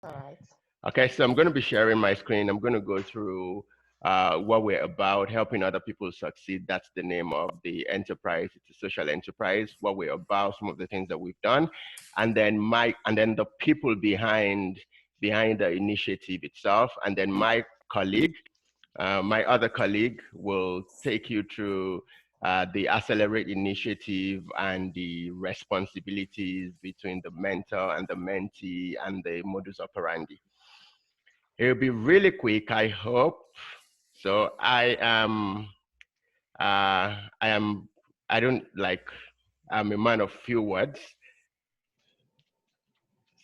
All right. Okay, so I'm going to be sharing my screen. I'm going to go through what we're about, helping other people succeed. That's the name of the enterprise. It's a social enterprise. What we're about, some of the things that we've done, and then the people behind the initiative itself, and then my colleague, my other colleague, will take you through the Accelerate initiative and the responsibilities between the mentor and the mentee and the modus operandi. It'll be really quick, I hope. So I am, I don't like, I'm a man of few words.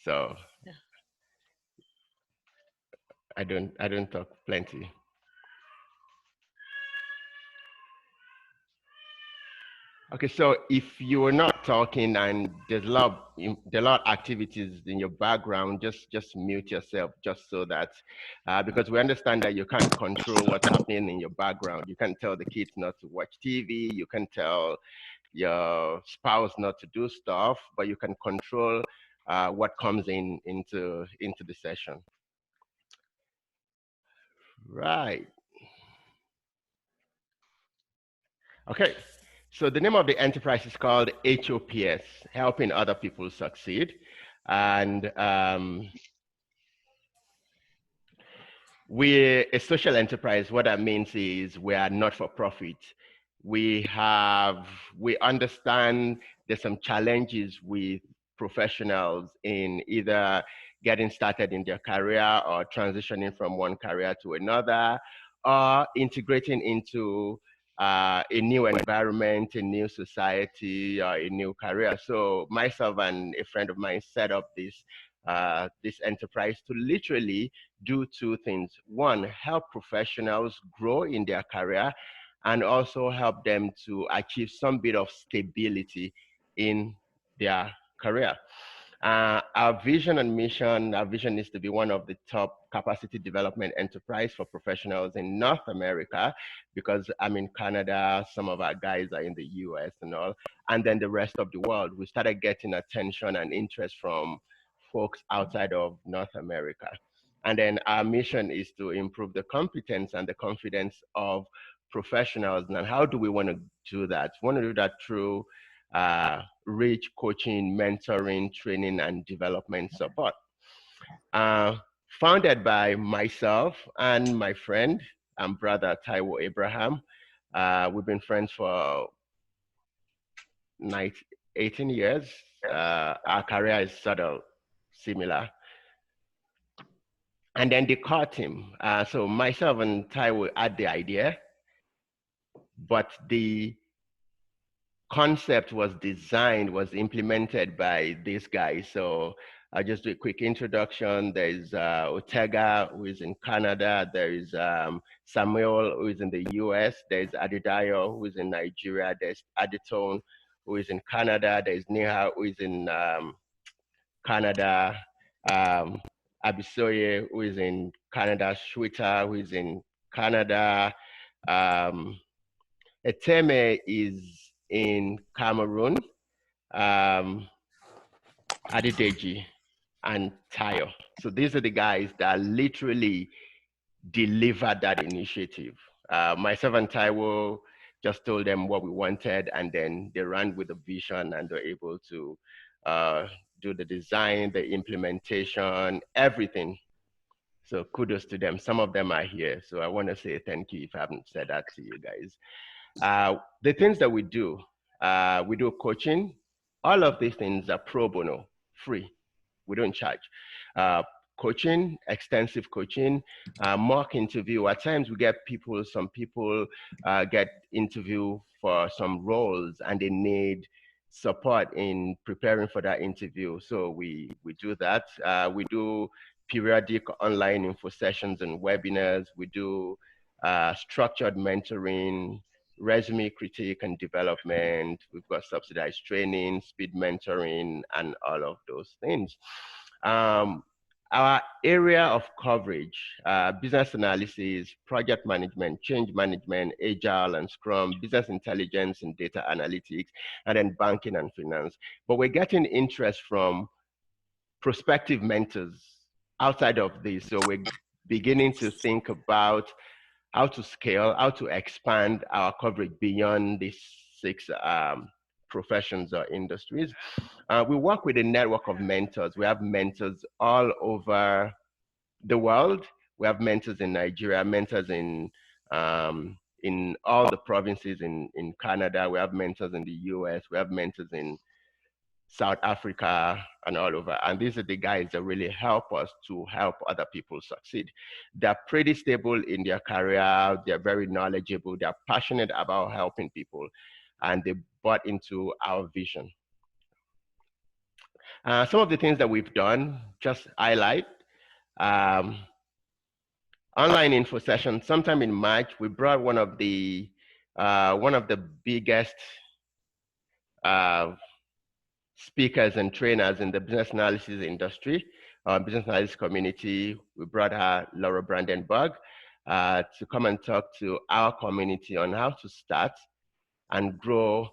So I don't talk plenty. Okay, so if you are not talking and there are a lot of activities in your background, just mute yourself, just so that because we understand that you can't control what's happening in your background. You can't tell the kids not to watch TV. You can tell your spouse not to do stuff, but you can control what comes into the session. Right. Okay. So the name of the enterprise is called H.O.P.S, helping other people succeed. And we're a social enterprise. What that means is we are not for profit. We have, we understand there's some challenges with professionals in either getting started in their career or transitioning from one career to another or integrating into a new environment, a new society, or a new career. So myself and a friend of mine set up this enterprise to literally do two things. One, help professionals grow in their career and also help them to achieve some bit of stability in their career. Our vision and mission, our vision is to be one of the top capacity development enterprise for professionals in North America, because I'm in Canada, some of our guys are in the US and all, and then the rest of the world. We started getting attention and interest from folks outside of North America. And then our mission is to improve the competence and the confidence of professionals. And how do we want to do that? We want to do that through rich coaching, mentoring, training, and development support. Uh, Founded by myself and my friend and brother Taiwo Abraham. We've been friends for 18 years. Our career is sort of similar. And then they caught him. So myself and Taiwo had the idea, but the concept was designed, was implemented by this guy. So I'll just do a quick introduction. There's Otega, who is in Canada. There is Samuel, who is in the US. There's Adidayo, who is in Nigeria. There's Aditone, who is in Canada. There's Neha, who is in Canada. Um, Abisoye, who is in Canada. Shweta, who is in Canada. Um, Eteme is in Cameroon. Um, Adedeji and Tayo. So these are the guys that literally delivered that initiative. Myself and Taiwo just told them what we wanted, and then they ran with the vision and they're able to do the design, the implementation, everything. So kudos to them. Some of them are here. So I want to say thank you if I haven't said that to you guys. The things that we do coaching. All of these things are pro bono, free. We don't charge. Uh, Coaching, extensive coaching, mock interview. At times we get some people get interview for some roles and they need support in preparing for that interview. So we do that. We do periodic online info sessions and webinars. We do structured mentoring, resume critique and development. We've got subsidized training, speed mentoring, and all of those things. Our area of coverage, business analysis, project management, change management, agile and scrum, business intelligence and data analytics, and then banking and finance. But we're getting interest from prospective mentors outside of this, so we're beginning to think about how to scale, how to expand our coverage beyond these 6 professions or industries. We work with a network of mentors. We have mentors all over the world. We have mentors in Nigeria, mentors in all the provinces in Canada. We have mentors in the US. We have mentors in South Africa and all over. And these are the guys that really help us to help other people succeed. They're pretty stable in their career. They're very knowledgeable. They're passionate about helping people. And they bought into our vision. Some of the things that we've done, just highlight. Online info session. Sometime in March, we brought one of the biggest speakers and trainers in the business analysis industry, business analysis community. We brought her, Laura Brandenburg, to come and talk to our community on how to start and grow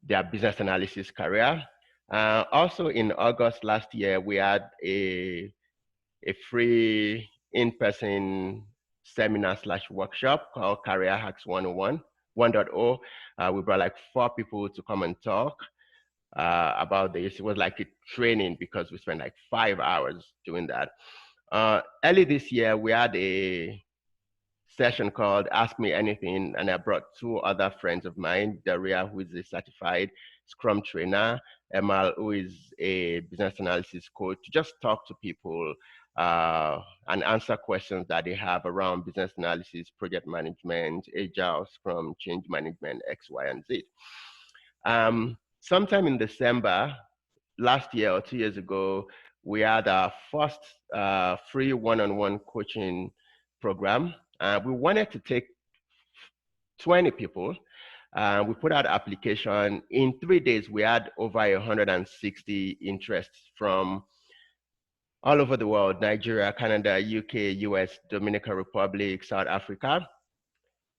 their business analysis career. Also in August last year, we had a free in-person seminar / workshop called Career Hacks 101, 1.0. We brought like 4 people to come and talk about this. It was like a training because we spent like 5 hours doing that. Early this year, we had a session called Ask Me Anything, and I brought 2 other friends of mine, Daria, who is a certified Scrum trainer, Emal, who is a business analysis coach, to just talk to people and answer questions that they have around business analysis, project management, agile, Scrum, change management, X, Y, and Z. Sometime in December last year or 2 years ago, we had our first free one-on-one coaching program. We wanted to take 20 people. We put out application. In 3 days, we had over 160 interests from all over the world: Nigeria, Canada, UK, US, Dominican Republic, South Africa.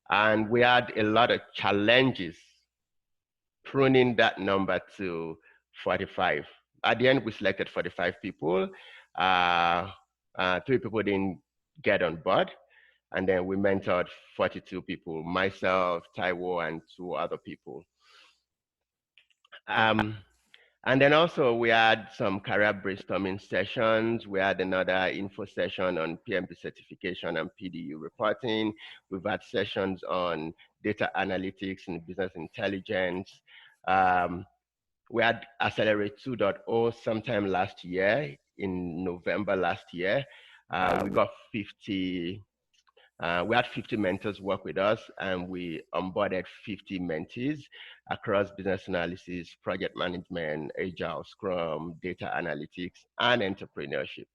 And we had a lot of challenges pruning that number to 45. At the end, we selected 45 people. 3 people didn't get on board. And then we mentored 42 people, myself, Taiwo, and 2 other people. And then also we had some career brainstorming sessions. We had another info session on PMP certification and PDU reporting. We've had sessions on data analytics and business intelligence. We had Accelerate 2.0 sometime last year, in November last year. We got 50. We had 50 mentors work with us, and we onboarded 50 mentees across business analysis, project management, agile, Scrum, data analytics, and entrepreneurship.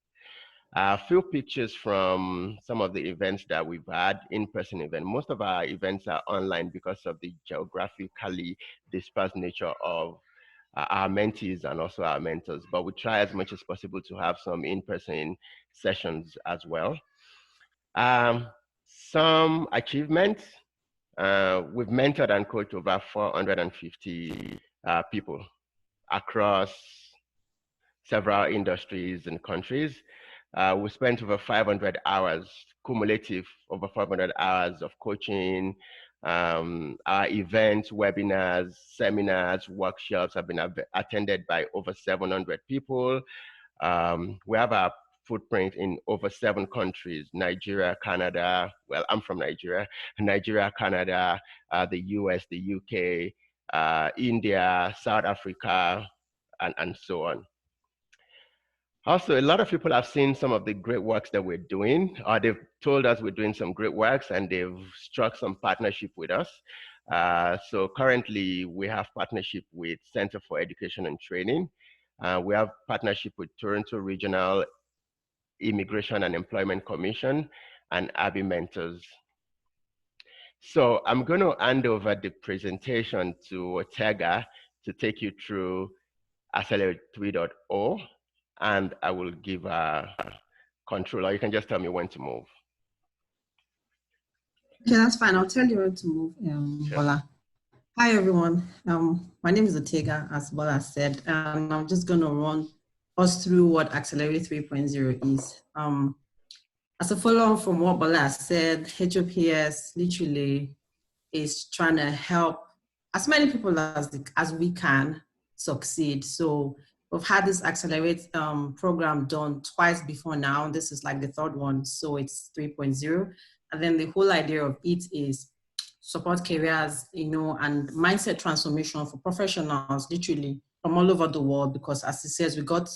A few pictures from some of the events that we've had, in-person events. Most of our events are online because of the geographically dispersed nature of our mentees and also our mentors, but we try as much as possible to have some in-person sessions as well. Some achievements, we've mentored and coached over 450 people across several industries and countries. We spent over 500 hours, cumulative over 500 hours of coaching. Our events, webinars, seminars, workshops have been attended by over 700 people. We have a footprint in over 7 countries: Nigeria, Canada. Well, I'm from Nigeria. Nigeria, Canada, the US, the UK, India, South Africa, and so on. Also, a lot of people have seen some of the great works that we're doing, or they've told us we're doing some great works, and they've struck some partnership with us. So currently, we have partnership with Center for Education and Training. We have partnership with Toronto Regional Immigration and Employment Commission and Abby Mentors. So I'm going to hand over the presentation to Ortega to take you through Accelerate 3.0, and I will give a control, or you can just tell me when to move. Okay, that's fine. I'll tell you when to move, Sure. Bola. Hi, everyone. My name is Ortega, as Bola said, and I'm just going to run us through what Accelerate 3.0 is. As a follow-on from what Bola said, H.O.P.S literally is trying to help as many people as we can succeed. So we've had this Accelerate program done twice before now. This is like the third one, so it's 3.0. And then the whole idea of it is support careers, you know, and mindset transformation for professionals, literally from all over the world, because as it says, we got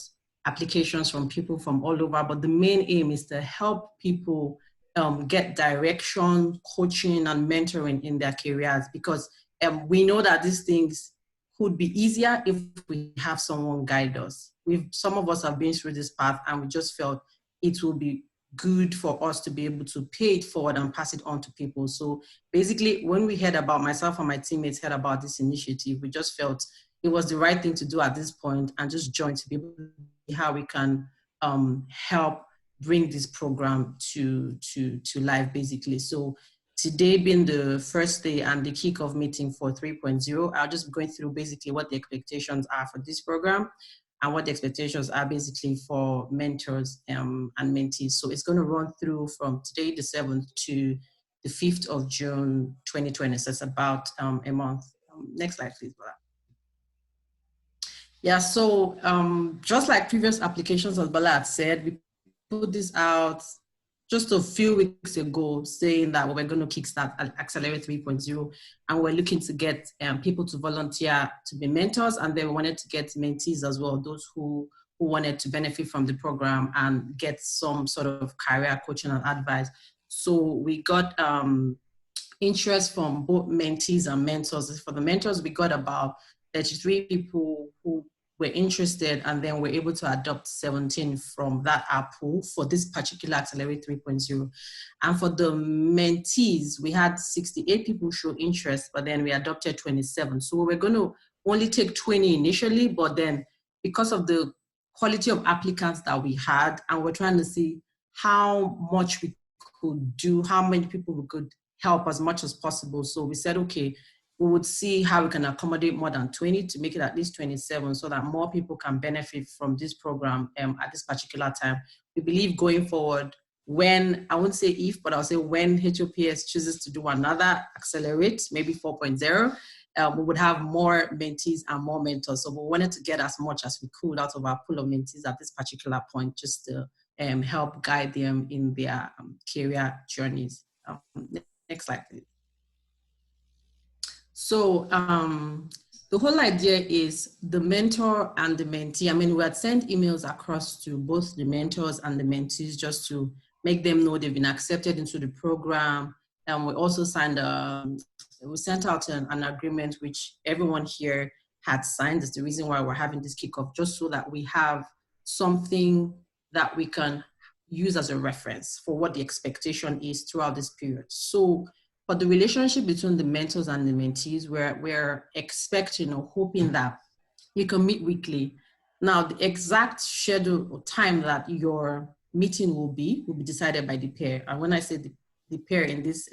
applications from people from all over, but the main aim is to help people get direction, coaching, and mentoring in their careers, because we know that these things could be easier if we have someone guide us. Some of us have been through this path, and we just felt it will be good for us to be able to pay it forward and pass it on to people. So basically, when we heard about, myself and my teammates heard about this initiative, we just felt it was the right thing to do at this point, and just join to be able to see how we can help bring this program to life, basically. So today being the first day and the kickoff meeting for 3.0, I'll just be going through basically what the expectations are for this program and what the expectations are basically for mentors and mentees. So it's going to run through from today, the 7th, to the 5th of June, 2020. So it's about a month. Next slide, please, Bola. Yeah, so just like previous applications, as Bola had said, we put this out just a few weeks ago, saying that we're going to kickstart Accelerate 3.0, and we're looking to get people to volunteer to be mentors, and then we wanted to get mentees as well, those who wanted to benefit from the program and get some sort of career coaching and advice. So we got interest from both mentees and mentors. For the mentors, we got about 33 people who were interested, and then we're able to adopt 17 from that pool for this particular Accelerate 3.0. And for the mentees, we had 68 people show interest, but then we adopted 27. So we're going to only take 20 initially, but then because of the quality of applicants that we had, and we're trying to see how much we could do, how many people we could help as much as possible. So we said, okay, we would see how we can accommodate more than 20 to make it at least 27, so that more people can benefit from this program at this particular time. We believe going forward, when, I won't say if, but I'll say when H.O.P.S chooses to do another Accelerate, maybe 4.0, we would have more mentees and more mentors. So we wanted to get as much as we could out of our pool of mentees at this particular point, just to help guide them in their career journeys. Next slide, please. So the whole idea is the mentor and the mentee. I mean, we had sent emails across to both the mentors and the mentees just to make them know they've been accepted into the program. And we also signed we sent out an agreement which everyone here had signed. That's the reason why we're having this kickoff, just so that we have something that we can use as a reference for what the expectation is throughout this period. So for the relationship between the mentors and the mentees, we're expecting or hoping that you can meet weekly. Now, the exact schedule or time that your meeting will be decided by the pair. And when I say the pair in this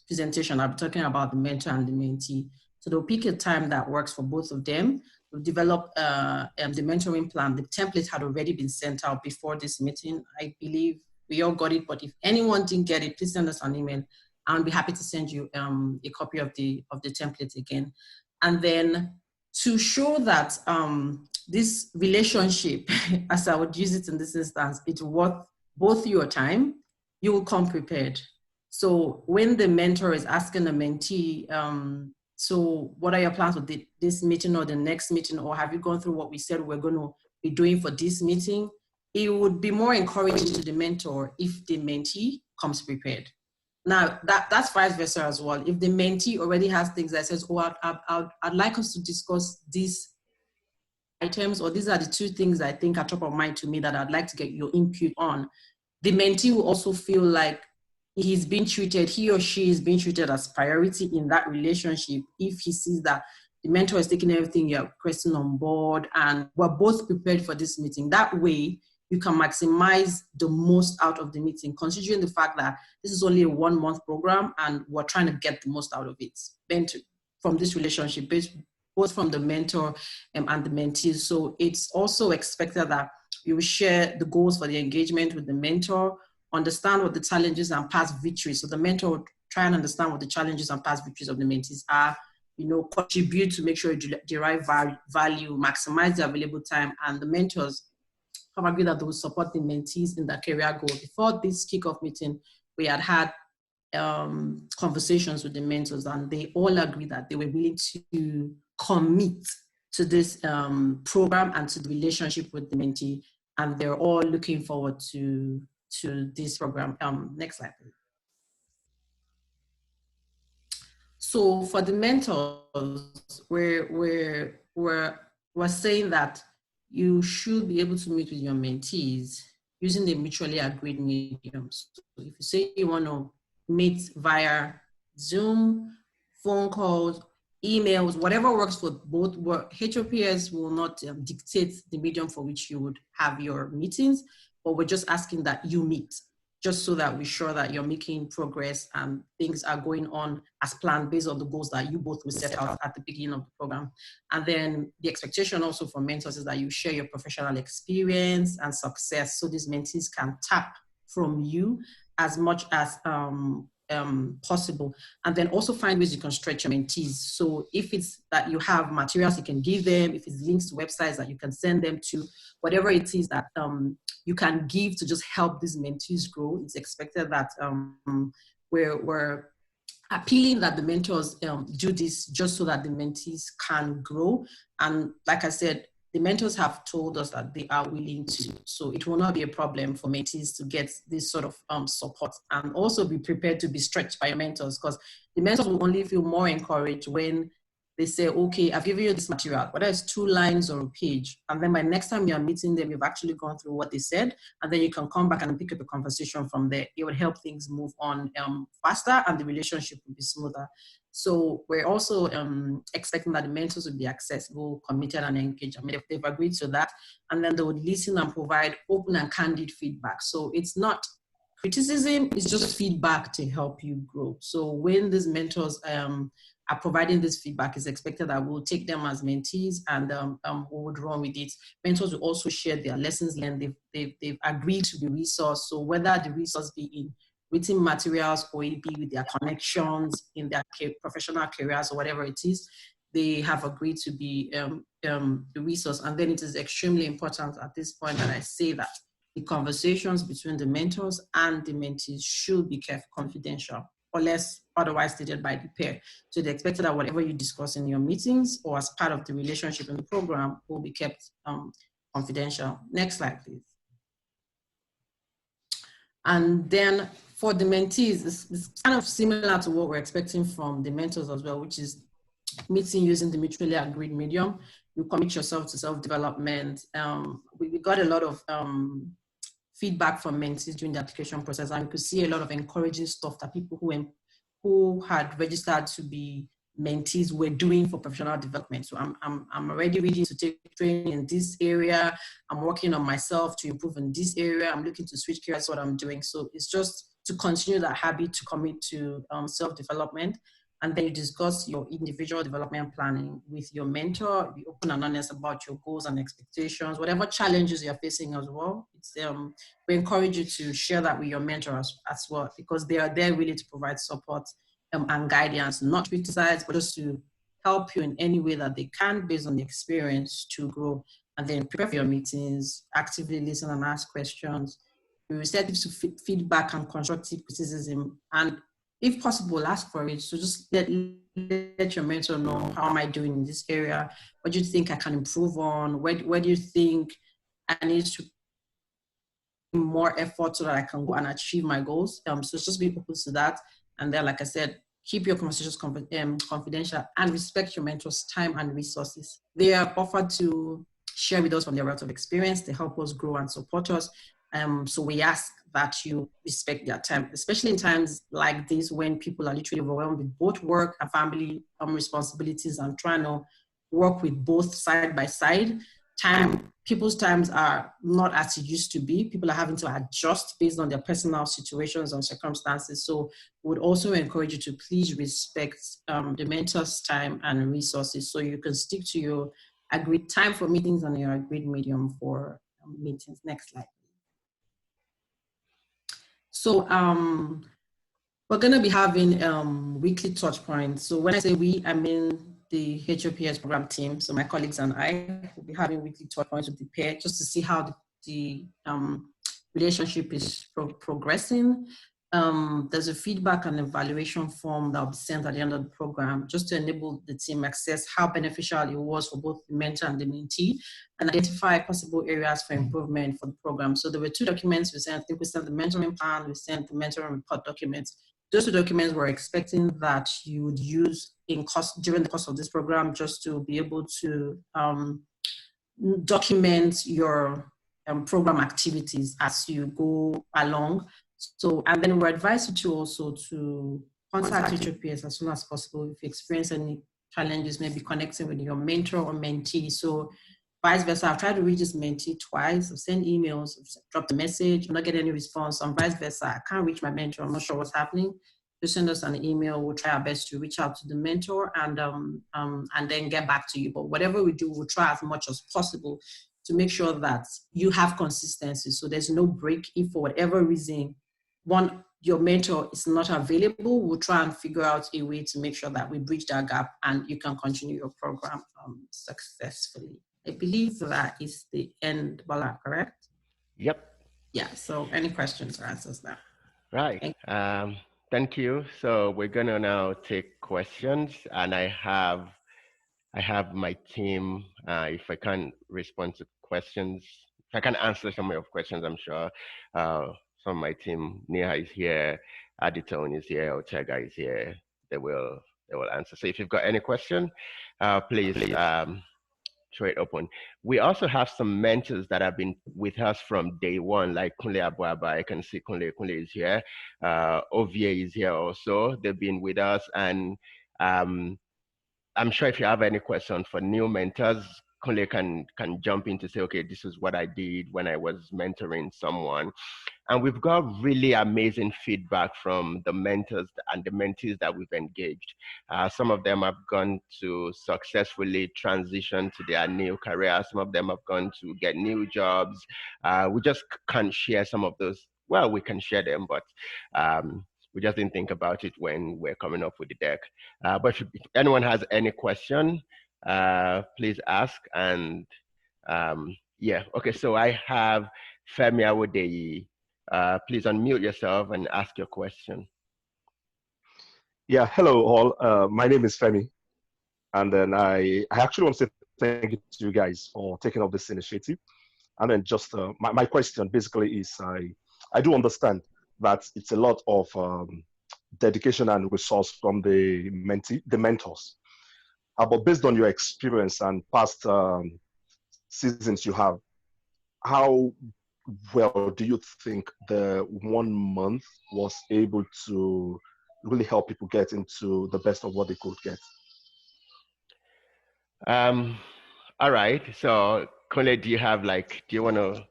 presentation, I'll be talking about the mentor and the mentee. So they'll pick a time that works for both of them. We've developed the mentoring plan. The template had already been sent out before this meeting. I believe we all got it, but if anyone didn't get it, please send us an email. I'll be happy to send you a copy of the template again. And then to show that this relationship, as I would use it in this instance, it's worth both your time, you will come prepared. So when the mentor is asking the mentee, so what are your plans for this meeting or the next meeting, or have you gone through what we said we're going to be doing for this meeting? It would be more encouraging to the mentor if the mentee comes prepared. Now, that's vice versa as well. If the mentee already has things that says, oh, I'd like us to discuss these items, or these are the two things I think are top of mind to me that I'd like to get your input on, the mentee will also feel like he's being treated, he or she is being treated as priority in that relationship if he sees that the mentor is taking everything you're requesting on board and we're both prepared for this meeting. That way, you can maximize the most out of the meeting, considering the fact that this is only a 1-month program and we're trying to get the most out of it. Then from this relationship, both from the mentor and the mentees. So it's also expected that you will share the goals for the engagement with the mentor, understand what the challenges and past victories. So the mentor will try and understand what the challenges and past victories of the mentees are, contribute to make sure you derive value, maximize the available time, and the mentors have agreed that they will support the mentees in their career goal. Before this kickoff meeting, we had conversations with the mentors, and they all agreed that they were willing to commit to this program and to the relationship with the mentee, and they're all looking forward to this program. Next slide, please. So for the mentors, we're saying that you should be able to meet with your mentees using the mutually agreed mediums. So if you say you want to meet via Zoom, phone calls, emails, whatever works for both, H.O.P.S will not dictate the medium for which you would have your meetings, but we're just asking that you meet, just so that we're sure that you're making progress and things are going on as planned based on the goals that you both will set out at the beginning of the program. And then the expectation also for mentors is that you share your professional experience and success, so these mentees can tap from you as much as possible. And then also find ways you can stretch your mentees. So if it's that you have materials you can give them, if it's links to websites that you can send them to, whatever it is that you can give to just help these mentees grow, it's expected that we're appealing that the mentors do this just so that the mentees can grow. And like I said, the mentors have told us that they are willing to, so it will not be a problem for mentees to get this sort of support, and also be prepared to be stretched by your mentors, because the mentors will only feel more encouraged when they say, okay, I've given you this material, whether it's 2 lines or a page, and then by next time you're meeting them, you've actually gone through what they said, and then you can come back and pick up a conversation from there. It would help things move on faster, and the relationship will be smoother. So we're also expecting that the mentors will be accessible, committed, and engaged. I mean, if they've agreed to that, and then they would listen and provide open and candid feedback. So it's not criticism, it's just feedback to help you grow. So when these mentors are providing this feedback, it's expected that we'll take them as mentees and we would run with it. Mentors will also share their lessons learned. They've agreed to the resource. So whether the resource be in written materials or it be with their connections in their professional careers or whatever it is, they have agreed to be the resource. And then it is extremely important at this point that I say that the conversations between the mentors and the mentees should be kept confidential, unless otherwise stated by the pair. So they expect that whatever you discuss in your meetings or as part of the relationship in the program will be kept confidential. Next slide, please. And then for the mentees, it's kind of similar to what we're expecting from the mentors as well, which is meeting using the mutually agreed medium. You commit yourself to self-development. We got a lot of feedback from mentees during the application process, and we could see a lot of encouraging stuff that people who had registered to be mentees were doing for professional development. So I'm already ready to take training in this area. I'm working on myself to improve in this area. I'm looking to switch careers, what I'm doing. So it's just to continue that habit to commit to self-development. And then you discuss your individual development planning with your mentor. Be open and honest about your goals and expectations, whatever challenges you're facing as well. It's, we encourage you to share that with your mentor as well, because they are there really to provide support and guidance, not criticize, but just to help you in any way that they can based on the experience to grow. And then prepare for your meetings, actively listen and ask questions, be receptive to feedback and constructive criticism, and if possible, ask for it. So just let your mentor know, how am I doing in this area? What do you think I can improve on? Where do you think I need to put more effort so that I can go and achieve my goals? So just be open to that. And then, like I said, keep your conversations confidential and respect your mentor's time and resources. They are offered to share with us from their wealth of experience to help us grow and support us. So we ask that you respect their time, especially in times like this when people are literally overwhelmed with both work and family responsibilities and trying to work with both side by side. people's times are not as it used to be. People are having to adjust based on their personal situations and circumstances. So we would also encourage you to please respect the mentor's time and resources so you can stick to your agreed time for meetings and your agreed medium for meetings. Next slide. So we're going to be having weekly touch points. So when I say we, I mean the H.O.P.S program team. So my colleagues and I will be having weekly touch points with the pair just to see how the relationship is progressing. There's a feedback and evaluation form that will be sent at the end of the program just to enable the team access how beneficial it was for both the mentor and the mentee and identify possible areas for improvement for the program. So there were 2 documents we sent. I think we sent the mentoring plan, we sent the mentoring report documents. Those 2 documents we're expecting that you would use during the course of this program just to be able to document your program activities as you go along. So, and then we're advised you to also to contact H.O.P.S as soon as possible if you experience any challenges, maybe connecting with your mentor or mentee. So vice versa, I've tried to reach this mentee twice. I've sent emails, I've dropped a message, I'm not getting any response. And vice versa, I can't reach my mentor, I'm not sure what's happening. Just send us an email. We'll try our best to reach out to the mentor and then get back to you. But whatever we do, we'll try as much as possible to make sure that you have consistency. So there's no break if for whatever reason, your mentor is not available, we'll try and figure out a way to make sure that we bridge that gap and you can continue your program successfully. I believe that is the end, Bala, correct? Yep. Yeah, so any questions or answers now? Right. Thank you. So we're gonna now take questions, and I have my team. If I can respond to questions, if I can answer some of your questions, I'm sure some of my team, Neha is here, Aditone is here, Otega is here. They will answer. So if you've got any question, please throw it open. We also have some mentors that have been with us from day one, like Kunle Abuaba. I can see Kunle is here. Ovie is here also. They've been with us, and I'm sure if you have any questions for new mentors, Kunle can jump in to say, okay, this is what I did when I was mentoring someone. And we've got really amazing feedback from the mentors and the mentees that we've engaged. Some of them have gone to successfully transition to their new career. Some of them have gone to get new jobs. We just can't share some of those. Well, we can share them, but we just didn't think about it when we're coming up with the deck. But if anyone has any question, please ask. And yeah, okay, so I have Femi Awodeyi. Please unmute yourself and ask your question. Yeah, hello all. My name is Femi. And then I actually want to say thank you to you guys for taking up this initiative. And then just my question basically is I do understand that it's a lot of dedication and resource from the mentors. But based on your experience and past seasons you have, how well do you think the 1 month was able to really help people get into the best of what they could get? All right. So, Kunle, do you want to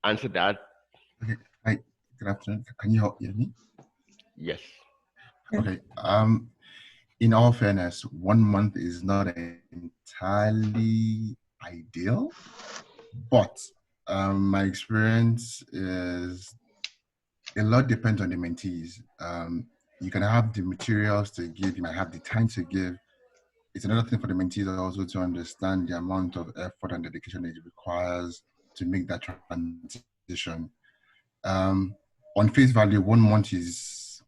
answer that? Okay. Hi. Good afternoon. Can you hear me? Yes. Okay. In all fairness, 1 month is not entirely ideal, but my experience is a lot depends on the mentees. You can have the materials to give, you might have the time to give. It's another thing for the mentees also to understand the amount of effort and dedication it requires to make that transition. On face value, 1 month is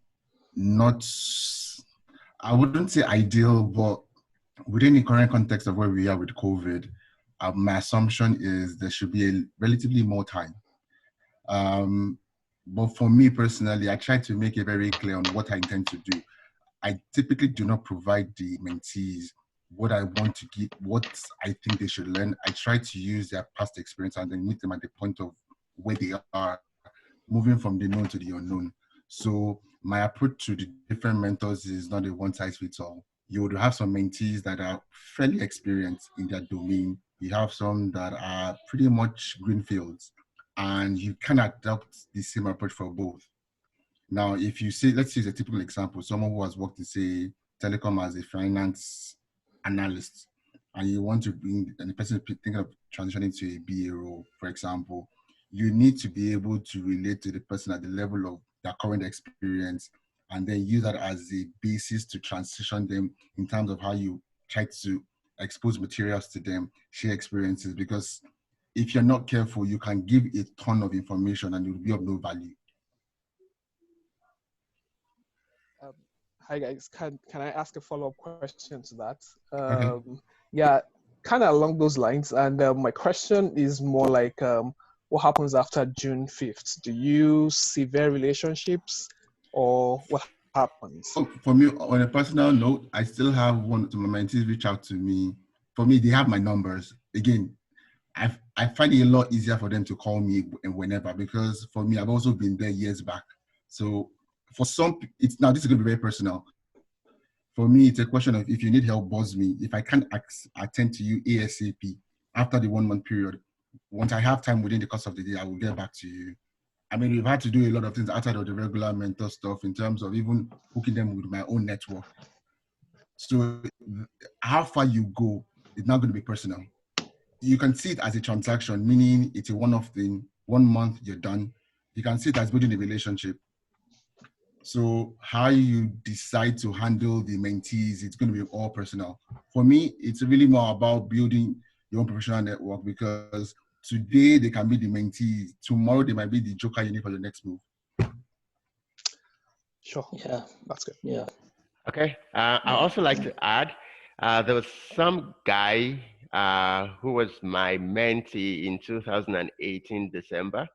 not, I wouldn't say ideal, but within the current context of where we are with COVID, my assumption is there should be a relatively more time. But for me personally, I try to make it very clear on what I intend to do. I typically do not provide the mentees what I want to give, what I think they should learn. I try to use their past experience and then meet them at the point of where they are, moving from the known to the unknown. So my approach to the different mentors is not a one-size-fits-all. You would have some mentees that are fairly experienced in their domain. You have some that are pretty much greenfields, and you can adopt the same approach for both. Now, if you say, let's use a typical example, someone who has worked in, say, telecom as a finance analyst, and you want to bring, and the person thinking of transitioning to a BA role, for example, you need to be able to relate to the person at the level of their current experience, and then use that as a basis to transition them in terms of how you try to expose materials to them, share experiences, because if you're not careful, you can give a ton of information and it will be of no value. Hi guys, can I ask a follow-up question to that? Okay. Yeah, kind of along those lines. And my question is more like, what happens after June 5th? Do you sever relationships, or what happens? For me, on a personal note, I still have one of my mentees reach out to me. For me, they have my numbers. Again, I find it a lot easier for them to call me whenever, because for me, I've also been there years back. So for some, it's now, this is going to be very personal. For me, it's a question of, if you need help, buzz me. If I can't attend to you ASAP after the 1 month period, once I have time within the course of the day, I will get back to you. I mean, we've had to do a lot of things outside of the regular mentor stuff in terms of even hooking them with my own network. So how far you go is not going to be personal. You can see it as a transaction, meaning it's a one-off thing. 1 month, you're done. You can see it as building a relationship. So how you decide to handle the mentees, it's going to be all personal. For me, it's really more about building your own professional network, because today they can be the mentees. Tomorrow they might be the joker you need for the next move. Sure. Yeah, That's good. yeah. Okay. I also like to add, there was some guy who was my mentee in 2018 December.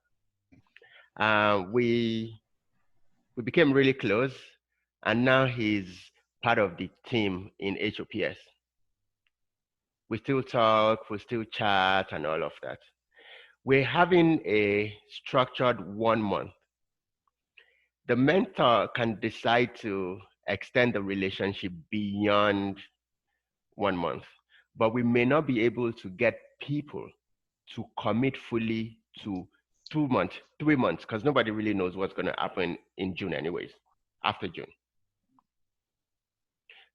We became really close, and now he's part of the team in H.O.P.S. We still talk, we still chat, and all of that. We're having a structured 1 month. The mentor can decide to extend the relationship beyond 1 month, but we may not be able to get people to commit fully to 2 months, 3 months, because nobody really knows what's going to happen in June anyways, after June.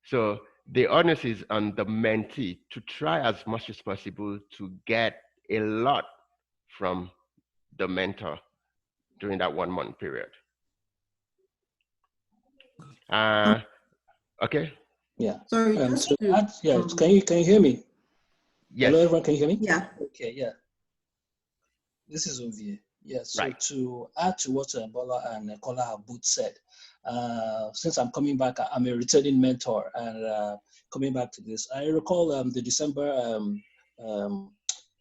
So the onus is on the mentee to try as much as possible to get a lot from the mentor during that 1 month period. Okay. Yeah. Sorry, So can you hear me? Yes. Hello, everyone. Can you hear me? Yeah. Okay. Yeah. This is Ovie. Yeah. So Right. to add to what Bola and Kola have both said, since I'm coming back, I'm a returning mentor, and coming back to this, I recall the December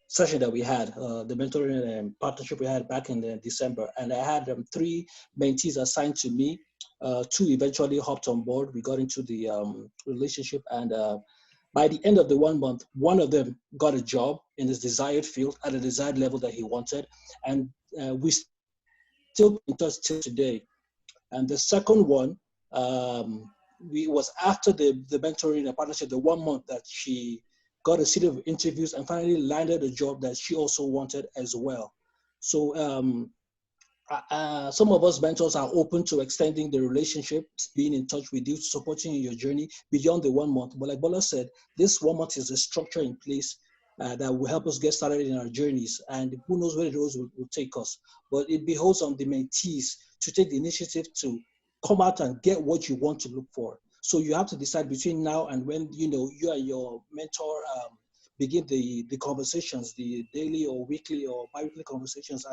session that we had, the mentoring partnership we had back in December, and I had 3 mentees assigned to me. 2 eventually hopped on board. We got into the relationship, and by the end of the 1 month, one of them got a job in his desired field at a desired level that he wanted, and we still in touch till today. And the second one, we was after the mentoring partnership, the 1 month that she got a series of interviews and finally landed a job that she also wanted as well. So some of us mentors are open to extending the relationship, being in touch with you, supporting you in your journey beyond the 1 month. But like Bola said, this 1 month is a structure in place that will help us get started in our journeys. And who knows where those will take us. But it beholds on the mentees to take the initiative to come out and get what you want to look for. So you have to decide between now and when you and your mentor begin the conversations, the daily or weekly or bi-weekly conversations,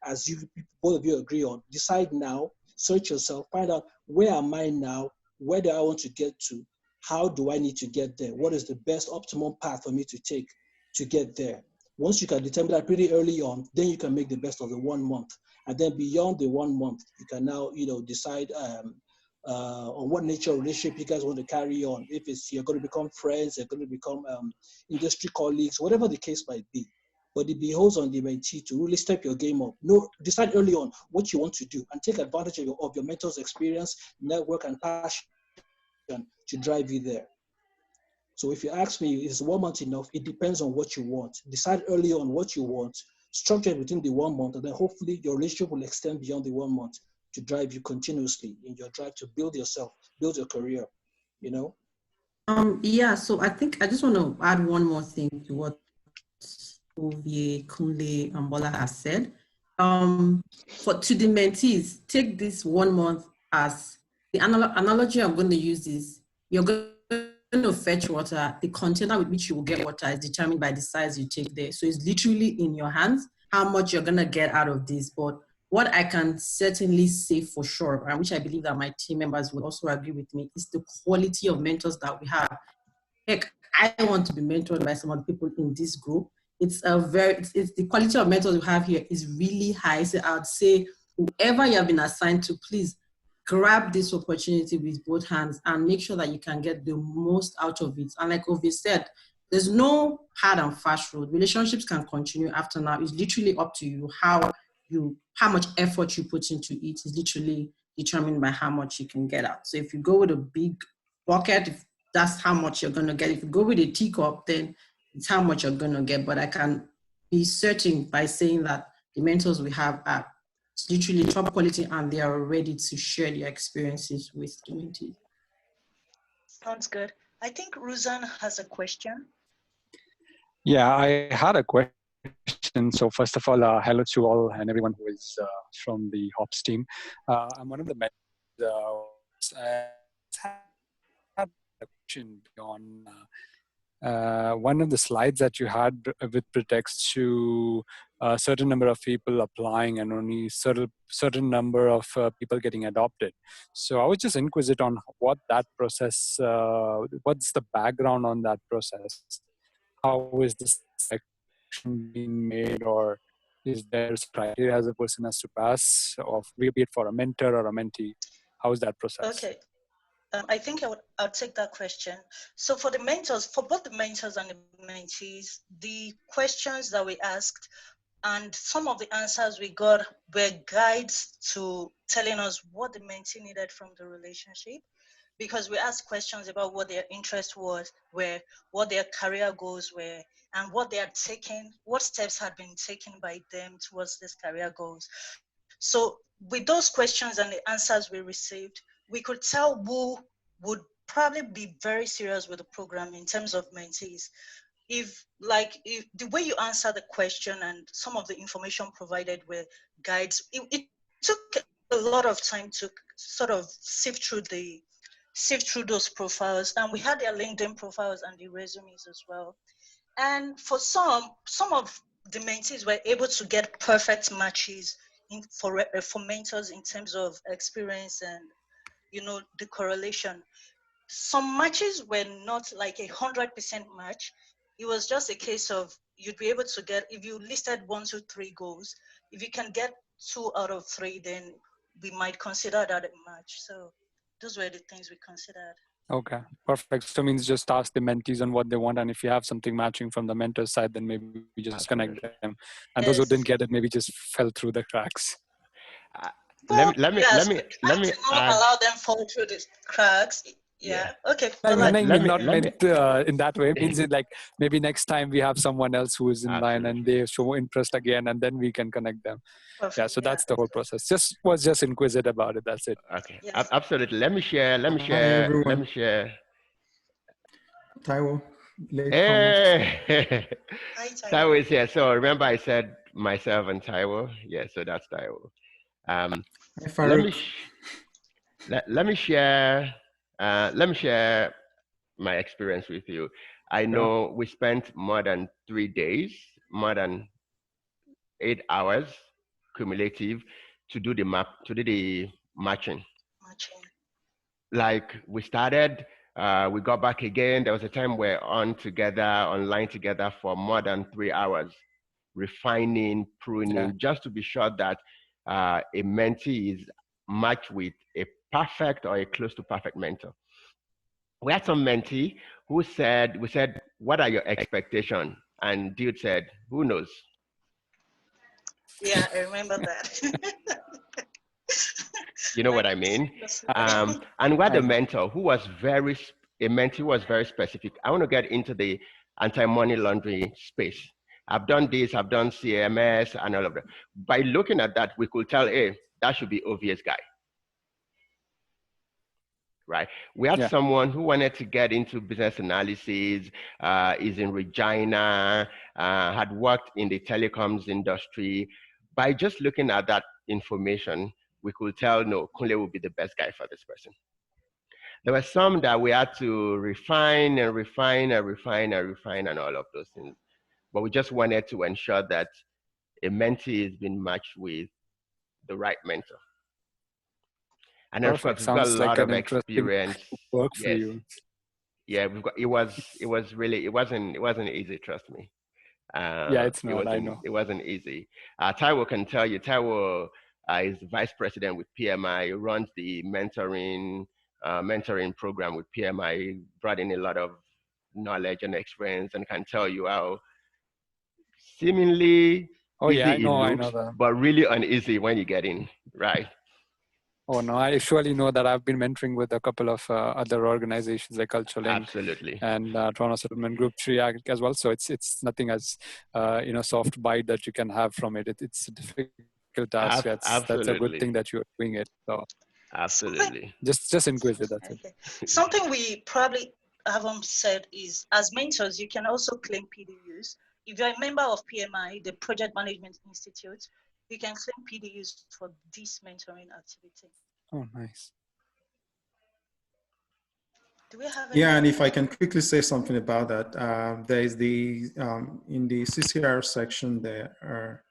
as you both of you agree on. Decide now, search yourself, find out, where am I now? Where do I want to get to? How do I need to get there? What is the best optimum path for me to take to get there? Once you can determine that pretty early on, then you can make the best of the 1 month. And then beyond the 1 month, you can now decide on what nature of relationship you guys want to carry on. If it's you're going to become friends, you're going to become industry colleagues, whatever the case might be. But it beholds on the mentee to really step your game up. Decide early on what you want to do and take advantage of your mentor's experience, network, and passion to drive you there. So if you ask me, is 1 month enough? It depends on what you want. Decide early on what you want, structure it within the 1 month, and then hopefully your relationship will extend beyond the 1 month to drive you continuously in your drive to build yourself, build your career, you know? Yeah, so I think I just want to add one more thing to what Ovie, Kunle, and Bola has said. To the mentees, take this 1 month as the analogy I'm going to use is you're going to fetch water. The container with which you will get water is determined by the size you take there. So it's literally in your hands how much you're going to get out of this. But what I can certainly say for sure, and which I believe that my team members will also agree with me, is the quality of mentors that we have. Heck, I want to be mentored by some of the people in this group. It's the quality of mentors we have here is really high. So I would say whoever you have been assigned to, please grab this opportunity with both hands and make sure that you can get the most out of it. And like Ovie said, there's no hard and fast road. Relationships can continue after now. It's literally up to you how much effort you put into it is literally determined by how much you can get out. So if you go with a big bucket, if that's how much you're going to get. If you go with a teacup, then it's how much you're going to get. But I can be certain by saying that the mentors we have are literally top quality and they are ready to share their experiences with the mentees. Sounds good. I think Ruzan has a question. Yeah, I had a question. So first of all, hello to all and everyone who is from the H.O.P.S team. I'm one of the mentors. I had a question on one of the slides that you had with pretext to a certain number of people applying and only certain number of people getting adopted. So I was just inquisitive on what that process, what's the background on that process? How is this selection being made, or is there criteria as a person has to pass, or be it for a mentor or a mentee? How is that process? Okay. I think I'll take that question. So for the mentors, for both the mentors and the mentees, the questions that we asked and some of the answers we got were guides to telling us what the mentee needed from the relationship, because we asked questions about what their interest was, what their career goals were, and what they had taken, what steps had been taken by them towards these career goals. So with those questions and the answers we received, we could tell who would probably be very serious with the program in terms of mentees. If the way you answer the question and some of the information provided were guides, it took a lot of time to sort of sift through those profiles, and we had their LinkedIn profiles and the resumes as well. And for some of the mentees were able to get perfect matches for mentors in terms of experience and, you know, the correlation. Some matches were not like 100% match. It was just a case of you'd be able to get, if you listed 1, 2, 3 goals, if you can get 2 out of 3, then we might consider that a match. So those were the things we considered. Okay, perfect. So means just ask the mentees on what they want, and if you have something matching from the mentor side, then maybe we just connect them. And those who didn't get it, maybe just fell through the cracks. Let me not allow them fall through the cracks. Yeah. Okay. I mean, not meant in that way. It Yeah. means it like maybe next time we have someone else who is in line and they show interest again, and then we can connect them. Perfect. Yeah. So that's the whole process. Was just inquisitive about it. That's it. Okay. Yes. Absolutely. Let me share. Taiwo. Hey. Taiwo is here. So remember I said myself and Taiwo. Yeah. So that's Taiwo. Let me share my experience with you. I know we spent more than 3 days, more than 8 hours cumulative to do the matching. Like we started, we got back again. There was a time we're online together for more than 3 hours, refining, pruning, just to be sure that a mentee is matched with a perfect or a close to perfect mentor. We had some mentee who said, what are your expectations? And dude said, who knows? Yeah, I remember that. You know what I mean? And we had a mentor who was very a mentee was very specific. I want to get into the anti-money laundering space. I've done this, I've done CMS and all of that. By looking at that, we could tell, hey, that should be obvious guy. Right. We had someone who wanted to get into business analysis, is in Regina, had worked in the telecoms industry. By just looking at that information, we could tell, no, Kunle will be the best guy for this person. There were some that we had to refine and refine and refine and refine and all of those things. But we just wanted to ensure that a mentee has been matched with the right mentor. And of course, we've got a lot of experience. Work for you. Yeah, we've got. It was really. It wasn't easy. Trust me. Yeah, it's not. I know. It wasn't easy. Taiwo can tell you. Taiwo is the vice president with PMI. Runs the mentoring program with PMI. Brought in a lot of knowledge and experience, and can tell you how seemingly easy it looks, but really uneasy when you get in. Right. Oh no, I surely know that. I've been mentoring with a couple of other organizations like Challeng, absolutely, and Toronto Settlement Group 3 as well. So it's nothing as soft bite that you can have from it. It's a difficult task. That's a good thing that you're doing it. So absolutely, just inquisitive. That's it. Something we probably haven't said is, as mentors, you can also claim PDUs. If you're a member of PMI, the Project Management Institute, you can claim PDUs for this mentoring activity. Oh, nice. Do we have any? Yeah, and if I can quickly say something about that, there is the, in the CCR section, there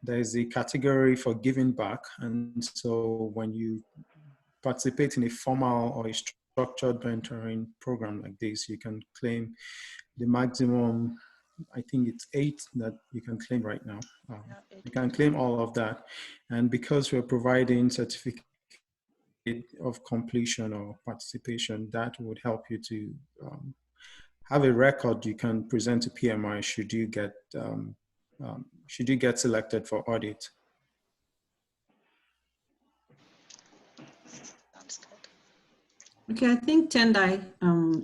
is the category for giving back. And so when you participate in a formal or a structured mentoring program like this, you can claim the maximum, I think it's 8 that you can claim right now. You can claim all of that. And because we're providing certificate of completion or participation, that would help you to have a record you can present to PMI should you get selected for audit. Okay, I think Tendai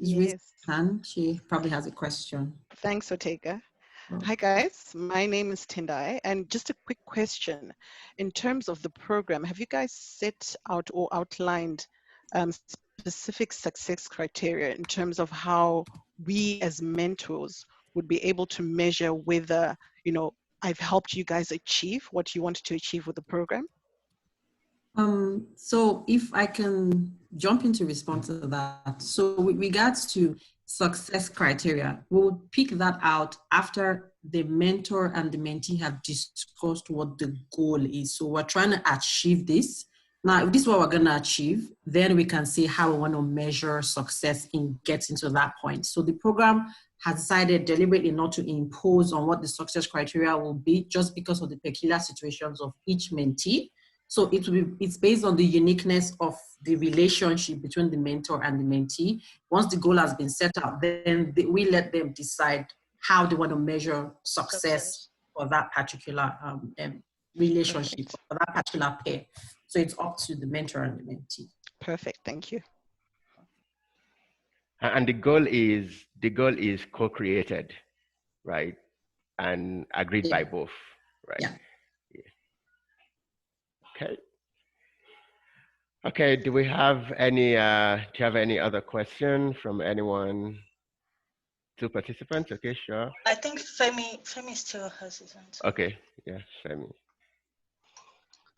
is raising her hand. She probably has a question. Thanks, Otega. Hi guys, my name is Tendai, and just a quick question. In terms of the program, have you guys set out or outlined specific success criteria in terms of how we as mentors would be able to measure whether, I've helped you guys achieve what you wanted to achieve with the program? So if I can jump into response to that. So with regards to success criteria, we'll pick that out after the mentor and the mentee have discussed what the goal is. So we're trying to achieve this. Now, if this is what we're going to achieve, then we can see how we want to measure success in getting to that point. So the program has decided deliberately not to impose on what the success criteria will be just because of the peculiar situations of each mentee. So it's based on the uniqueness of the relationship between the mentor and the mentee. Once the goal has been set up, then we let them decide how they want to measure success for that particular relationship, for that particular pair. So it's up to the mentor and the mentee. Perfect, thank you. And the goal is co-created, right? And agreed by both, right? Yeah. Okay. Okay, do you have any other question from anyone? 2 participants, okay, sure. I think Femi still has his hand. Okay, yeah, Femi.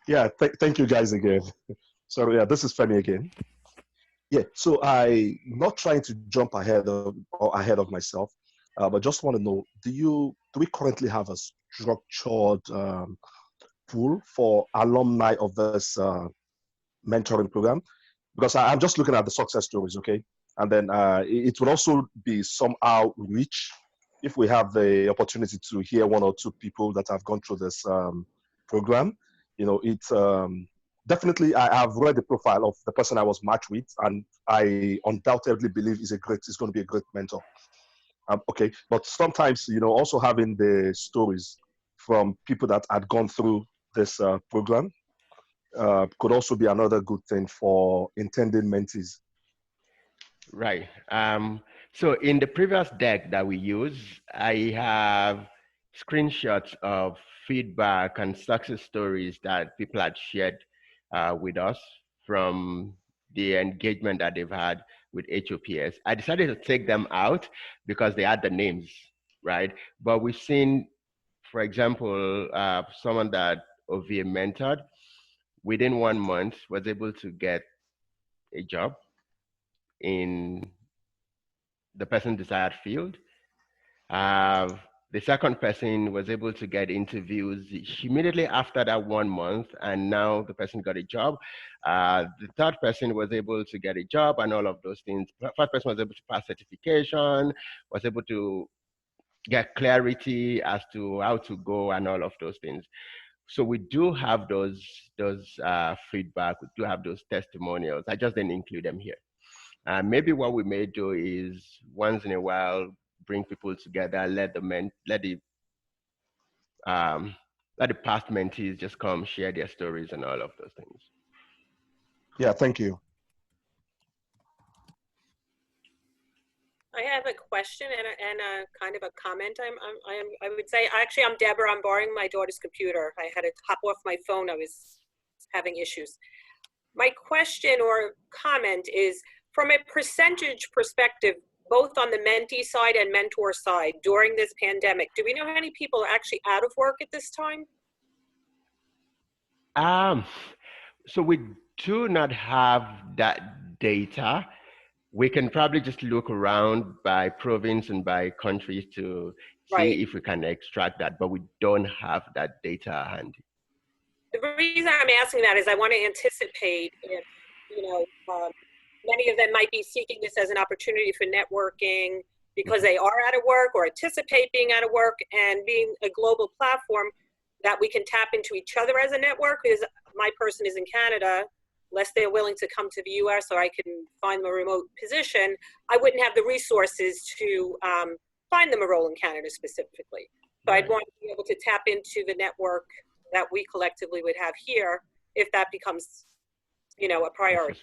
Yeah, thank you guys again. So yeah, this is Femi again. Yeah, so I'm not trying to jump ahead of myself, but just want to know, do we currently have a structured pool for alumni of this mentoring program? Because I'm just looking at the success stories, okay? And then it would also be somehow rich if we have the opportunity to hear 1 or 2 people that have gone through this program. It's definitely, I have read the profile of the person I was matched with, and I undoubtedly believe is going to be a great mentor. Okay, but sometimes, also having the stories from people that had gone through this program could also be another good thing for intending mentees. Right. So in the previous deck that we use, I have screenshots of feedback and success stories that people had shared with us from the engagement that they've had with H.O.P.S. I decided to take them out because they had the names, right? But we've seen, for example, someone that OVA mentored within 1 month was able to get a job in the person's desired field. The second person was able to get interviews immediately after that 1 month, and now the person got a job. The third person was able to get a job and all of those things. The first person was able to pass certification, was able to get clarity as to how to go and all of those things. So we do have those feedback, we do have those testimonials. I just didn't include them here. Maybe what we may do is once in a while bring people together, let the past mentees just come share their stories and all of those things. Yeah, thank you. I have a question and a kind of a comment. I would say, actually, I'm Deborah. I'm borrowing my daughter's computer. I had to hop off my phone. I was having issues. My question or comment is, from a percentage perspective, both on the mentee side and mentor side during this pandemic, do we know how many people are actually out of work at this time? So we do not have that data. We can probably just look around by province and by countries to see if we can extract that, but we don't have that data handy. The reason I'm asking that is I want to anticipate if, many of them might be seeking this as an opportunity for networking because they are out of work or anticipate being out of work, and being a global platform that we can tap into each other as a network, because my person is in Canada, unless they're willing to come to the US or I can find them a remote position, I wouldn't have the resources to find them a role in Canada specifically. So I'd want to be able to tap into the network that we collectively would have here if that becomes, a priority.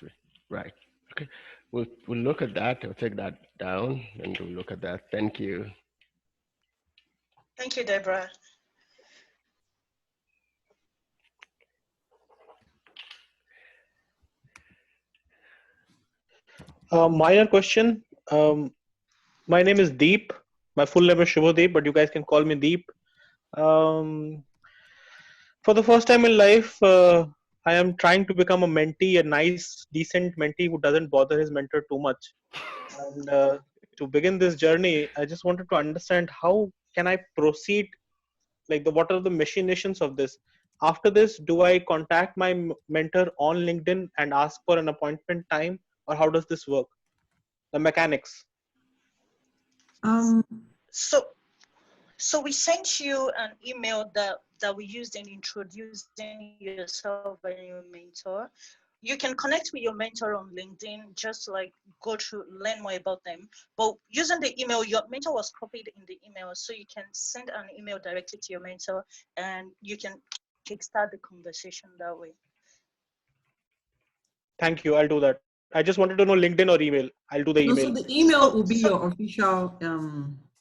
Right. Okay. We'll look at that. I'll take that down and we'll look at that. Thank you. Thank you, Deborah. Minor question. My name is Deep. My full name is Shubhadeep, but you guys can call me Deep. For the first time in life, I am trying to become a mentee, a nice, decent mentee who doesn't bother his mentor too much. And to begin this journey, I just wanted to understand how can I proceed, what are the machinations of this? After this, do I contact my mentor on LinkedIn and ask for an appointment time, or how does this work? The mechanics. So we sent you an email that we used in introducing yourself and your mentor. You can connect with your mentor on LinkedIn, just go to learn more about them. But using the email, your mentor was copied in the email, so you can send an email directly to your mentor and you can kickstart the conversation that way. Thank you. I'll do that. I just wanted to know LinkedIn or email. I'll do the email. So the email will be your official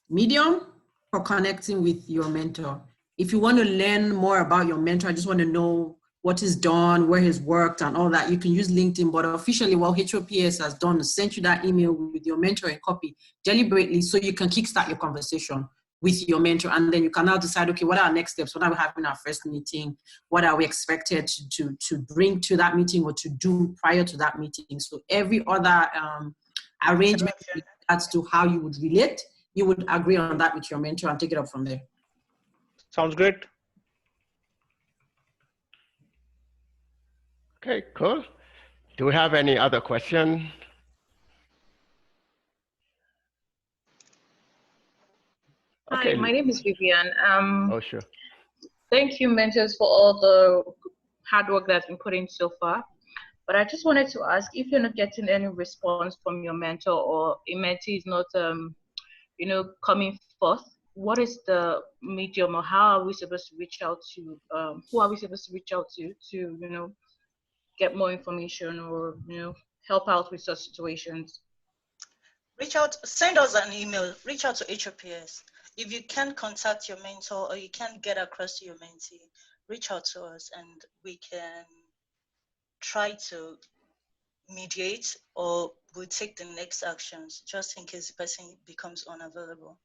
medium for connecting with your mentor. If you want to learn more about your mentor, I just want to know what he's done, where he's worked and all that, you can use LinkedIn. But officially what H.O.P.S has done is sent you that email with your mentor in copy deliberately so you can kickstart your conversation with your mentor, and then you can now decide, okay, what are our next steps? What are we having our first meeting? What are we expected to bring to that meeting or to do prior to that meeting? So every other arrangement as to how you would relate, you would agree on that with your mentor and take it up from there. Sounds great. Okay, cool. Do we have any other question? Hi, my name is Vivian. Oh, sure. Thank you, mentors, for all the hard work that's been put in so far. But I just wanted to ask, if you're not getting any response from your mentor or a mentee is not, coming forth, what is the medium, or how are we supposed to reach out to, who are we supposed to reach out to, get more information or, help out with such situations? Reach out, send us an email, reach out to H.O.P.S. If you can't contact your mentor or you can't get across to your mentee, reach out to us and we can try to mediate or we'll take the next actions just in case the person becomes unavailable.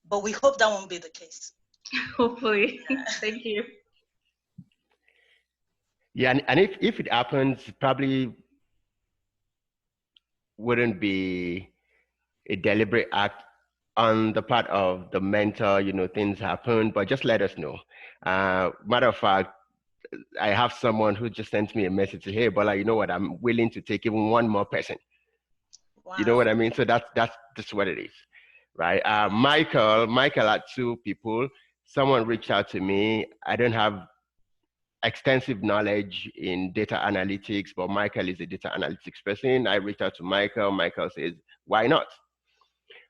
But we hope that won't be the case. Hopefully. Thank you. Yeah, and if it happens, probably wouldn't be a deliberate act on the part of the mentor, things happen, but just let us know. Matter of fact, I have someone who just sent me a message, hey, Bola, you know what, I'm willing to take even one more person. Wow. You know what I mean? So that's just what it is, right? Michael had 2 people. Someone reached out to me. I don't have extensive knowledge in data analytics, but Michael is a data analytics person. I reached out to Michael. Michael says, why not?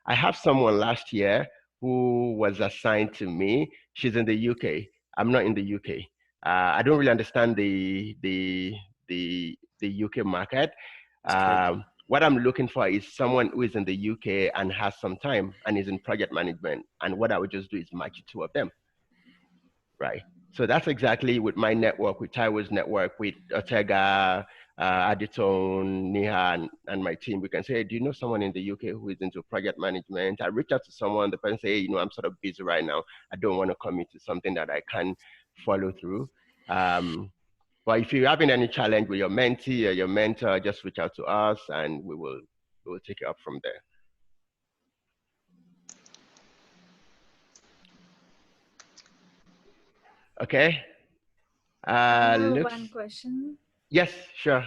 I have someone last year who was assigned to me. She's in the UK. I'm not in the UK. I don't really understand the UK market. What I'm looking for is someone who is in the UK and has some time and is in project management. And what I would just do is match the 2 of them, right? So that's exactly with my network, with Taiwo's network, with Ortega, Aditone, Niha, and my team. We can say, hey, do you know someone in the UK who is into project management? I reach out to someone, the person say, hey, I'm sort of busy right now. I don't want to commit to something that I can't follow through. But if you're having any challenge with your mentee or your mentor, just reach out to us and we will take it up from there. Okay. I have one question. Yes, sure.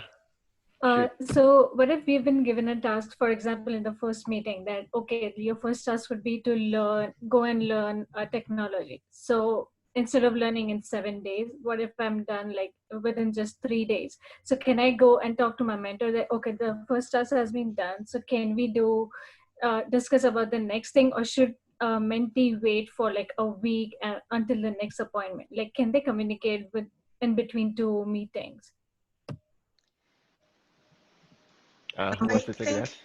So what if we've been given a task, for example, in the first meeting that, okay, your first task would be to go and learn technology. So instead of learning in 7 days, what if I'm done like within just 3 days? So can I go and talk to my mentor that, okay, the first task has been done. So can we discuss about the next thing, or should mentee wait for like a week until the next appointment? Like, can they communicate in between 2 meetings? Who wants to take that?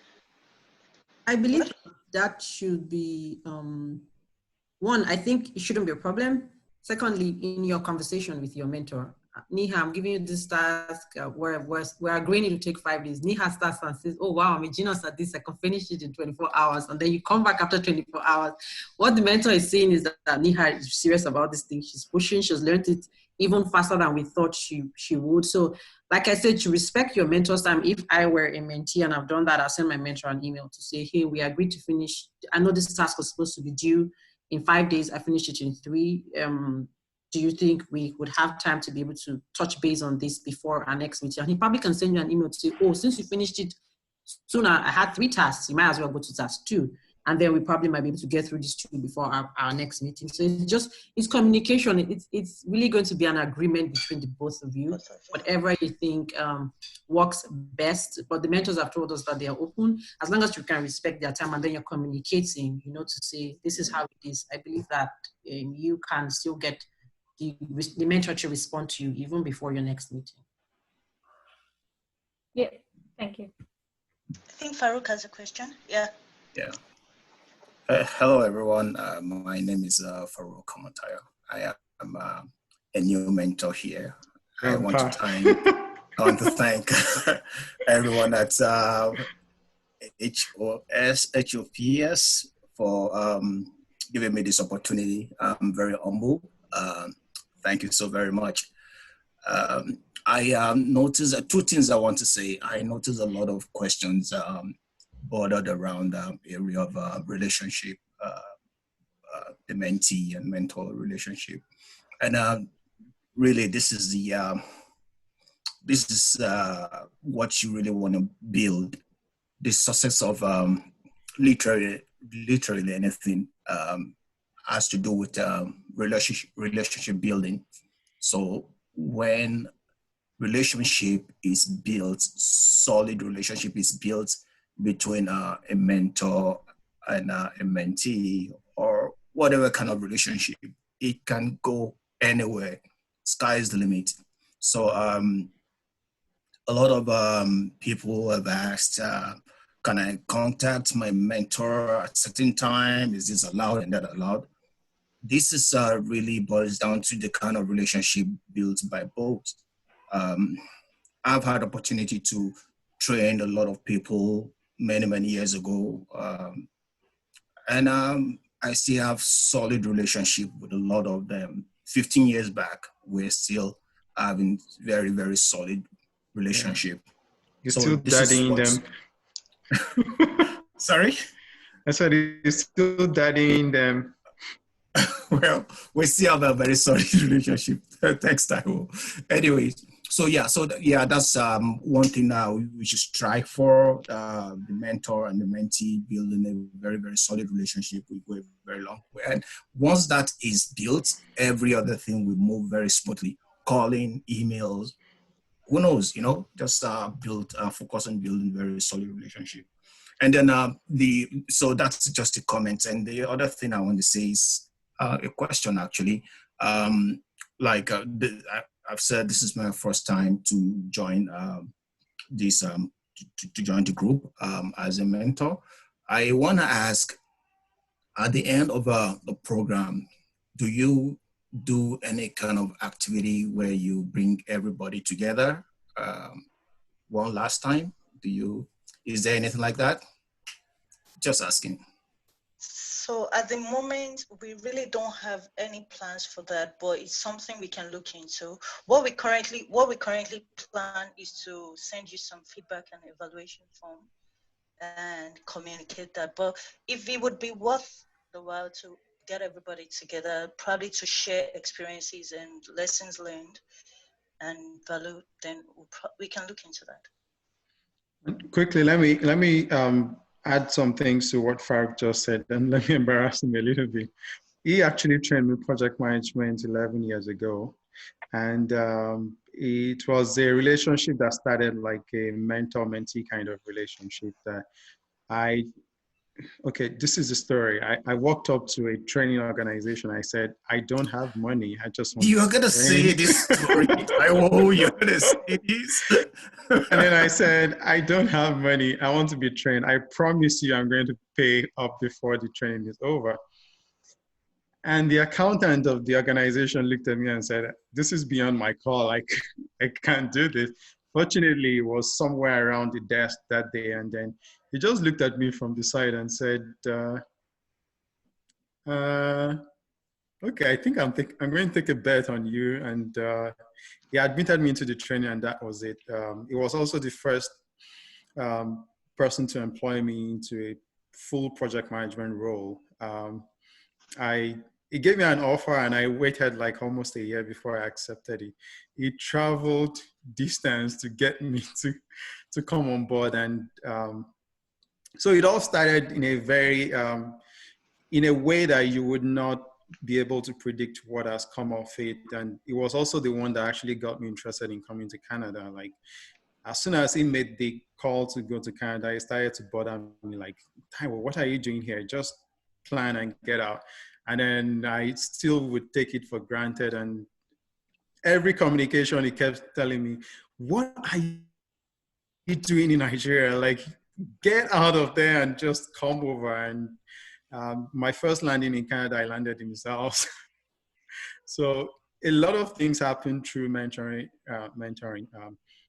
I believe that should be, one, I think it shouldn't be a problem. Secondly, in your conversation with your mentor, Niha, I'm giving you this task, we're agreeing to take 5 days. Niha starts and says, oh wow, I'm a genius at this, I can finish it in 24 hours. And then you come back after 24 hours. What the mentor is saying is that Niha is serious about this thing. She's pushing, she's learned it even faster than we thought she would. So like I said, to respect your mentor's time, if I were a mentee and I've done that, I'll send my mentor an email to say, hey, we agreed to finish. I know this task was supposed to be due in 5 days. I finished it in 3. Do you think we would have time to be able to touch base on this before our next meeting? And he probably can send you an email to say, oh, since you finished it sooner, I had 3 tasks, you might as well go to task 2. And then we probably might be able to get through these 2 before our next meeting. So it's communication. It's really going to be an agreement between the both of you, whatever you think works best. But the mentors have told us that they are open, as long as you can respect their time and then you're communicating, to say, this is how it is. I believe that you can still get the mentor to respond to you even before your next meeting. Yeah, thank you. I think Farouk has a question. Yeah. Hello, everyone. My name is Farouk Kamataya. I am a new mentor here. I want to thank everyone at H.O.P.S for giving me this opportunity. I'm very humble. Thank you so very much. I noticed 2 things I want to say. I noticed a lot of questions bordered around the area of relationship, the mentee and mentor relationship. And really, this is what you really want to build. The success of literally anything has to do with relationship building. So when relationship is built, solid relationship is built between a mentor and a mentee, or whatever kind of relationship, it can go anywhere. Sky is the limit. So a lot of people have asked, can I contact my mentor at a certain time? Is this allowed and that allowed? This is really boils down to the kind of relationship built by both. I've had opportunity to train a lot of people many years ago. And I still have solid relationship with a lot of them. 15 years back, we're still having very solid relationship. You're So still this is daddying what. them. Sorry? I said you're still daddying them. Well, we still have a very solid relationship. Thanks, Taiwo. Anyways, so yeah, that's one thing now we should strive for, the mentor and the mentee building a very solid relationship. We go a very long way. And once that is built, every other thing will move very smoothly. Calling, emails, who knows, just focus on building very solid relationship. And then so that's just a comment. And the other thing I want to say is a question actually. I've said this is my first time to join this to join the group as a mentor. I want to ask, at the end of the program, do you do any kind of activity where you bring everybody together one last time? Is there anything like that? Just asking. So at the moment, we really don't have any plans for that, but it's something we can look into. What we currently plan is to send you some feedback and evaluation form and communicate that. But if it would be worth the while to get everybody together, probably to share experiences and lessons learned and value, then we can look into that. Quickly, let me add some things to what Fark just said, and let me embarrass him a little bit. He actually trained me project management 11 years ago, and it was a relationship that started like a mentor-mentee kind of relationship that this is the story. I walked up to a training organization. I said, I don't have money. I just want You're going to say this story. You're going to say this. And then I said, I don't have money. I want to be trained. I promise you I'm going to pay up before the training is over. And the accountant of the organization looked at me and said, this is beyond my call. I can't do this. Fortunately, it was somewhere around the desk that day. And then he just looked at me from the side and said, okay, I think I'm going to take a bet on you. And he admitted me into the training, and that was it. It was also the first person to employ me into a full project management role. He gave me an offer, and I waited like almost a year before I accepted it. He traveled distance to get me to come on board. And so it all started in a very, in a way that you would not be able to predict what has come of it. And it was also the one that actually got me interested in coming to Canada. Like, as soon as he made the call to go to Canada, he started to bother me like, Taiwo, what are you doing here? Just plan and get out. And then I still would take it for granted. And every communication, he kept telling me, what are you doing in Nigeria? Like, get out of there and just come over. And my first landing in Canada, I landed in his house. So a lot of things happen through mentoring.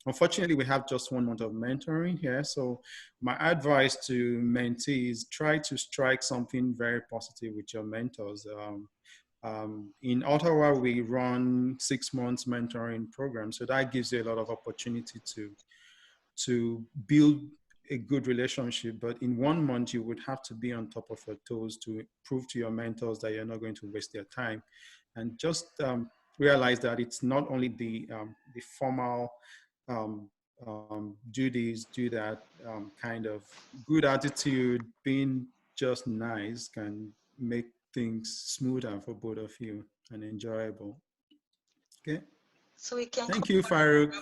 Unfortunately, we have just 1 month of mentoring here. So my advice to mentees, try to strike something very positive with your mentors. In Ottawa, we run 6 months mentoring program. So that gives you a lot of opportunity to build a good relationship. But in 1 month, you would have to be on top of your toes to prove to your mentors that you're not going to waste their time. And just realize that it's not only the formal do this, do that kind of good attitude, being just nice can make things smoother for both of you and enjoyable. Okay. So we can. Thank you, Farouk.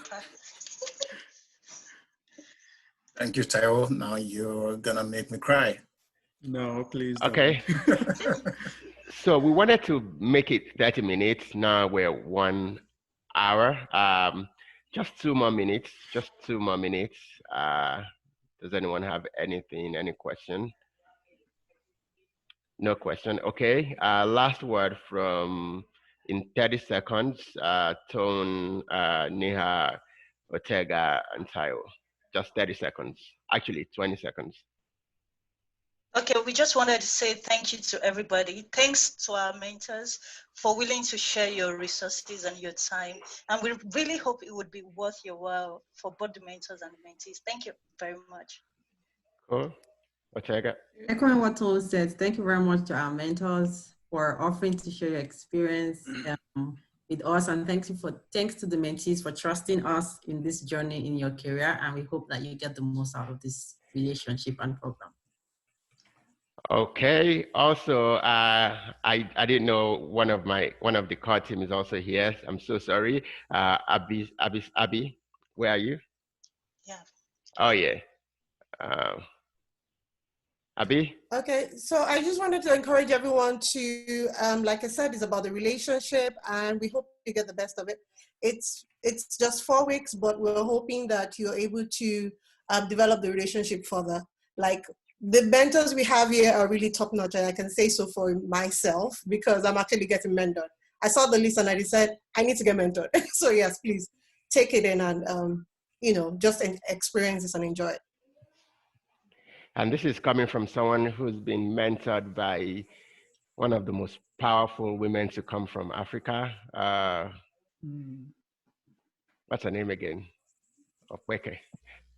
Thank you, Taiwo. Now you're gonna make me cry. No, please don't. Okay. So we wanted to make it 30 minutes. Now we're 1 hour. Just 2 more minutes. Does anyone have anything, any question? No question. Okay. Last word from, in 30 seconds, Tone, Neha, Ortega, and Tayo. Just 30 seconds. Actually, 20 seconds. Okay, we just wanted to say thank you to everybody. Thanks to our mentors for willing to share your resources and your time. And we really hope it would be worth your while for both the mentors and the mentees. Thank you very much. Cool. Ortega. Echoing what Tolu said, thank you very much to our mentors for offering to share your experience with us, and thanks to the mentees for trusting us in this journey in your career, and we hope that you get the most out of this relationship and program. Okay. Also, I didn't know one of the core team is also here. I'm so sorry. Abby, where are you? Yeah. Oh yeah. Abby? Okay, so I just wanted to encourage everyone to, like I said, it's about the relationship, and we hope you get the best of it. It's just 4 weeks, but we're hoping that you're able to develop the relationship further. Like, the mentors we have here are really top notch, and I can say so for myself because I'm actually getting mentored. I saw the list and I decided I need to get mentored. So yes, please take it in and just experience this and enjoy it. And this is coming from someone who's been mentored by one of the most powerful women to come from Africa. What's her name again? Okay.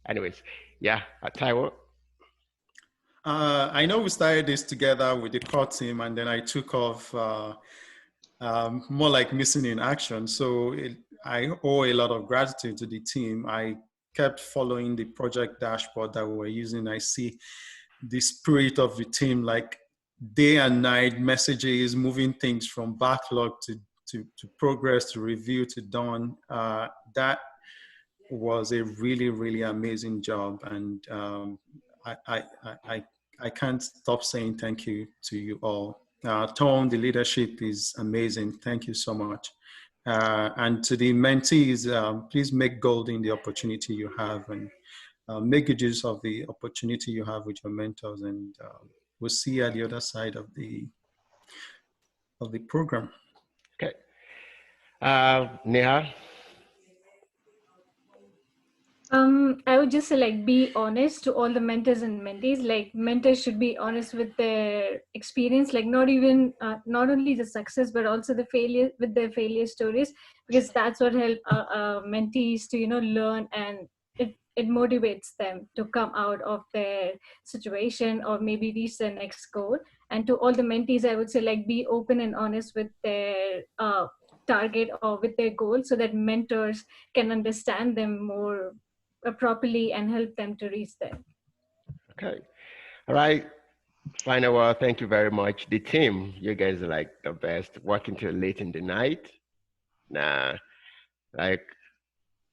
Anyways, yeah, Taiwo. I know we started this together with the core team, and then I took off more like missing in action. So I owe a lot of gratitude to the team. I kept following the project dashboard that we were using. I see the spirit of the team, like day and night messages, moving things from backlog to progress, to review, to done. That was a really, really amazing job. And I can't stop saying thank you to you all. Tom, the leadership is amazing. Thank you so much. And to the mentees, please make golden the opportunity you have, and make good use of the opportunity you have with your mentors. And we'll see you at the other side of the program. Okay. Neha? I would just say, like, be honest to all the mentors and mentees. Like, mentors should be honest with their experience, like not only the success, but also the failure, with their failure stories, because that's what help mentees to, learn, and it motivates them to come out of their situation or maybe reach their next goal. And to all the mentees, I would say, like, be open and honest with their target or with their goal, so that mentors can understand them more properly and help them to reach there. Okay. All right. Final word. Thank you very much. The team, you guys are like the best, working till late in the night.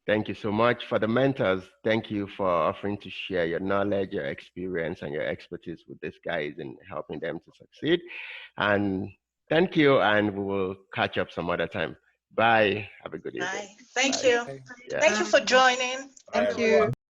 Thank you so much. For the mentors, thank you for offering to share your knowledge, your experience, and your expertise with these guys and helping them to succeed. And thank you, and we will catch up some other time. Bye. Have a good evening. Bye. Thank you. Yeah. Thank you for joining. Thank you.